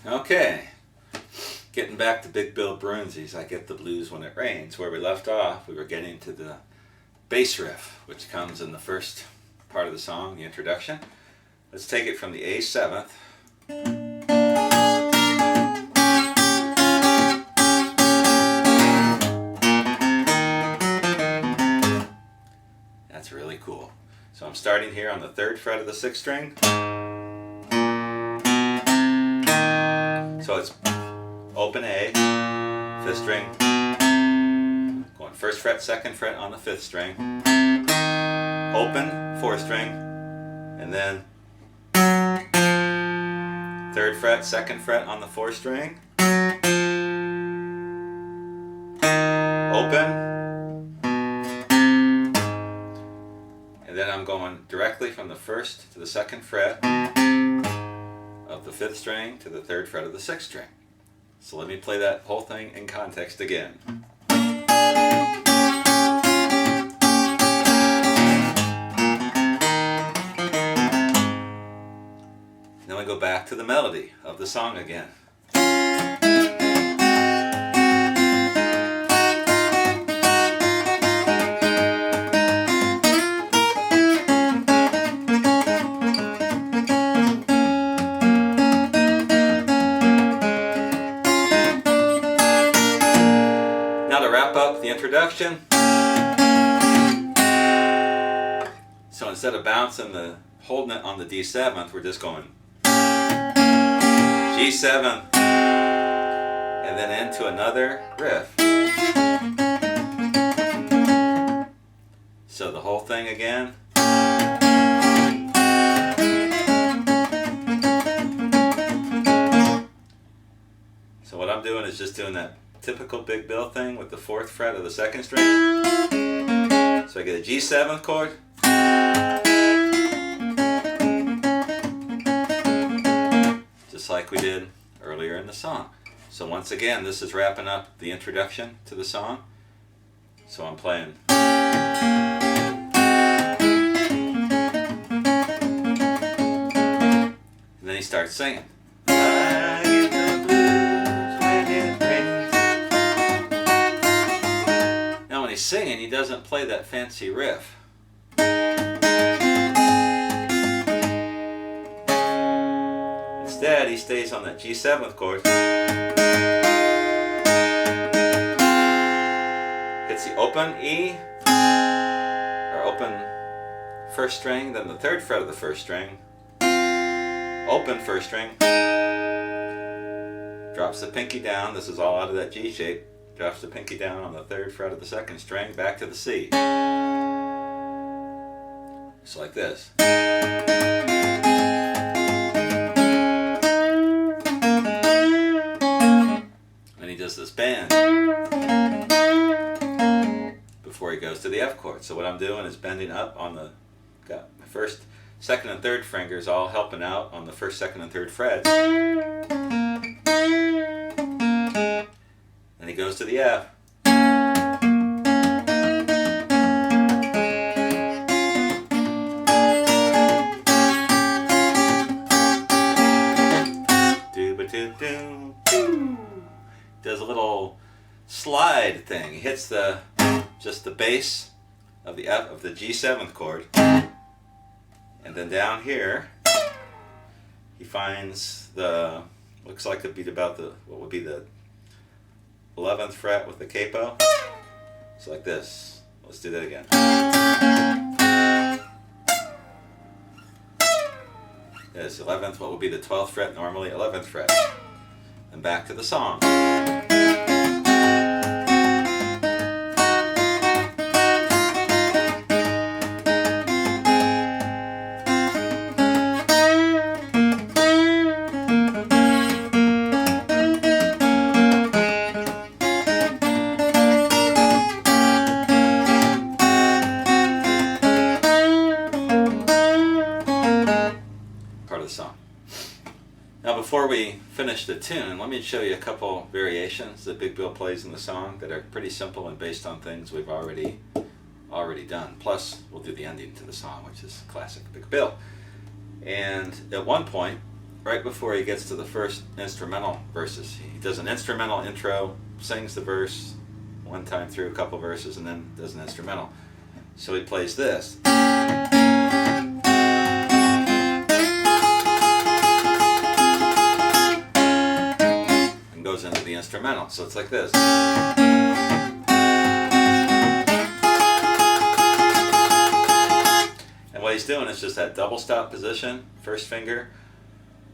Okay, getting back to Big Bill Broonzy's I Get the Blues When It Rains. Where we left off, we were getting to the bass riff, which comes in the first part of the song, the introduction. Let's take it from the A7th. That's really cool. So I'm starting here on the 3rd fret of the 6th string. So it's open A, 5th string, going 1st fret, 2nd fret on the 5th string, open 4th string, and then 3rd fret, 2nd fret on the 4th string, open, and then I'm going directly from the 1st to the 2nd fret of the 5th string to the 3rd fret of the 6th string. So let me play that whole thing in context again. Then we go back to the melody of the song again. Wrap up the introduction. So instead of holding it on the D7th, we're just going G7 and then into another riff. So the whole thing again. So what I'm doing is just doing that typical Big Bill thing with the 4th fret of the 2nd string. So I get a G7th chord, just like we did earlier in the song. So once again, this is wrapping up the introduction to the song. So I'm playing. And then he starts singing. I get the blues when it rains. When he's singing, he doesn't play that fancy riff. Instead, he stays on that G7th chord, hits the open E, or open 1st string, then the 3rd fret of the 1st string, open 1st string, drops the pinky down. This is all out of that G shape. Drops the pinky down on the 3rd fret of the 2nd string, back to the C. Just like this. Then he does this bend before he goes to the F chord. So what I'm doing is bending up on got my 1st, 2nd, and 3rd fingers all helping out on the 1st, 2nd, and 3rd frets. Then he goes to the F. Does a little slide thing. He hits just the bass of the F of the G7th chord, and then down here he finds looks like it'd be about what would be the 11th fret with the capo. It's like this. Let's do that again. There's 11th, what would be the 12th fret, normally 11th fret. And back to the song. Part of the song. Now before we finish the tune, let me show you a couple variations that Big Bill plays in the song that are pretty simple and based on things we've already done. Plus, we'll do the ending to the song, which is classic Big Bill. And at one point, right before he gets to the first instrumental verses. He does an instrumental intro, sings the verse one time through a couple verses, and then does an instrumental. So he plays this. And goes into the instrumental. So it's like this. And what he's doing is just that double stop position, first finger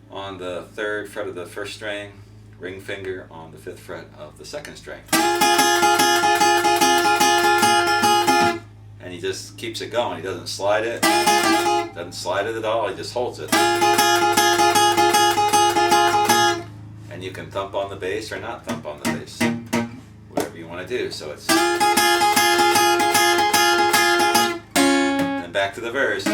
on the 3rd fret of the 1st string, ring finger on the 5th fret of the 2nd string. And he just keeps it going. He doesn't slide it at all, he just holds it. And you can thump on the bass or not thump on the bass, whatever you want to do. So it's... Then back to the verse.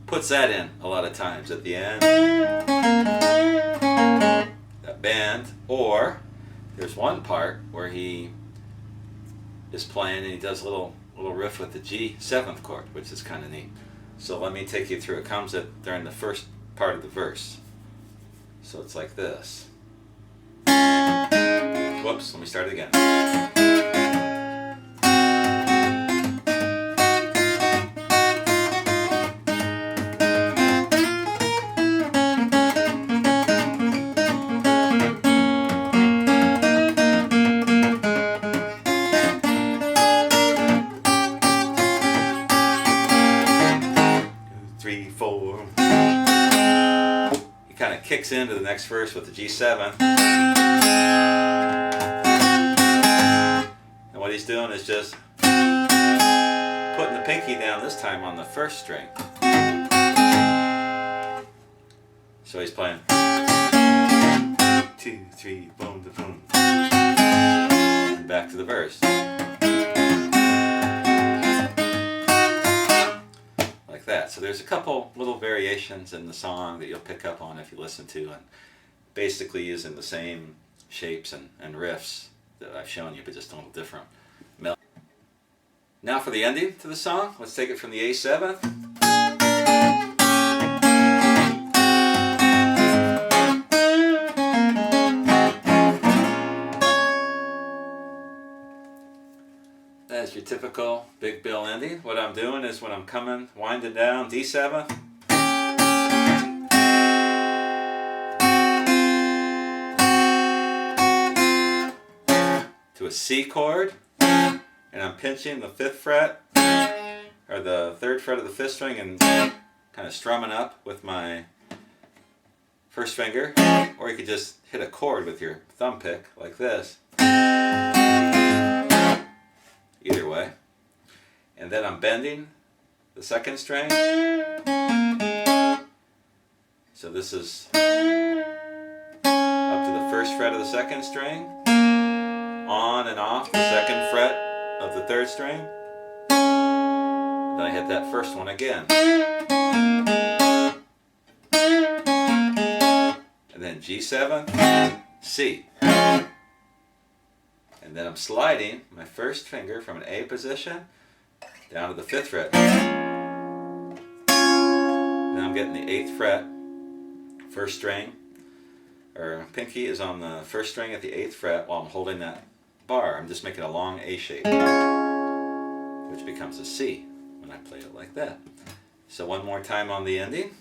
Puts that in a lot of times at the end, that bend. Or there's one part where he is playing and he does a little riff with the G7th chord, which is kind of neat. So let me take you through. It comes during the first part of the verse. So it's like this. Whoops, let me start it again. 3, 4. He kind of kicks into the next verse with the G7. And what he's doing is just putting the pinky down this time on the 1st string. So he's playing 2, 3, boom, da, boom. And back to the verse. That. So there's a couple little variations in the song that you'll pick up on if you listen to, and basically using the same shapes and riffs that I've shown you, but just a little different. Now for the ending to the song, let's take it from the A7th. That's your typical big bill ending. What I'm doing is when I'm winding down D7, to a C chord, and I'm pinching the 5th fret, or the 3rd fret of the 5th string, and kind of strumming up with my 1st finger, or you could just hit a chord with your thumb pick, like this. Either way. And then I'm bending the 2nd string. So this is up to the 1st fret of the 2nd string, on and off the 2nd fret of the 3rd string. Then I hit that 1st one again. And then G7, C. And then I'm sliding my 1st finger from an A position down to the 5th fret. Then I'm getting the 8th fret, 1st string, or pinky is on the 1st string at the 8th fret while I'm holding that bar. I'm just making a long A shape, which becomes a C when I play it like that. So one more time on the ending.